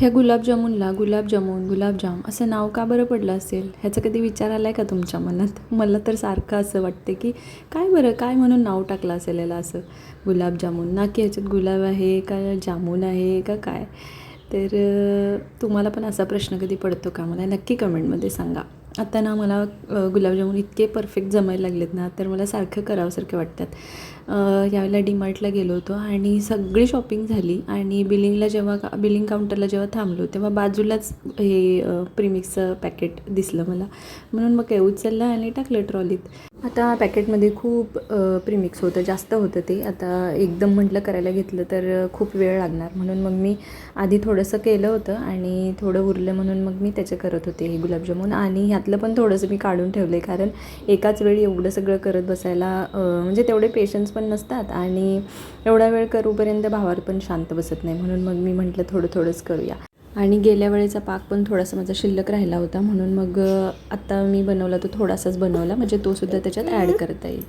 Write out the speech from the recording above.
ह्या गुलाबजामुन गुलाबजाम असं नाव का बरं पडलं असेल ह्याचा कधी विचार आला आहे का तुमच्या मनात? मला तर सारखं असं वाटते की काय बरं काय म्हणून नाव टाकलं असेल याला असं गुलाबजामुन, ना की ह्याच्यात गुलाब आहे का जामून आहे का काय. तर तुम्हाला पण असा प्रश्न कधी पडतो का? मला नक्की कमेंटमध्ये सांगा. आता ना मला गुलाबजामुन इतके परफेक्ट जमायला लागलेत ना, तर मला सारखं करावंसारखे वाटतात. यावेळेला डीमार्टला गेलो होतो आणि सगळी शॉपिंग झाली आणि बिलिंग काउंटरला जेव्हा थांबलो तेव्हा बाजूलाच हे प्रीमिक्सचं पॅकेट दिसलं मला. म्हणून मग काय उचललं आणि टाकलं ट्रॉलीत. आता पॅकेटमध्ये खूप प्रीमिक्स होतं, जास्त होतं ते. आता एकदम म्हटलं करायला घेतलं तर खूप वेळ लागणार, म्हणून मग मी आधी थोडंसं केलं होतं आणि थोडं उरलं म्हणून मग मी त्याचं करत होते हे गुलाबजामुन. आणि ह्यातलं पण थोडंसं मी काढून ठेवलं आहे, कारण एकाच वेळी एवढं सगळं करत बसायला म्हणजे तेवढे पेशन्स पण नसतात आणि एवढा वेळ करूपर्यंत भावावर पण शांत बसत नाही. म्हणून मग मी म्हटलं थोडं थोडंच करूया. आणि गेल्या वेळेचा पाक पण थोडासा माझा शिल्लक राहिला होता, म्हणून मग आत्ता मी बनवला तो थोडासाच बनवला, म्हणजे तोसुद्धा त्याच्यात ॲड करता येईल.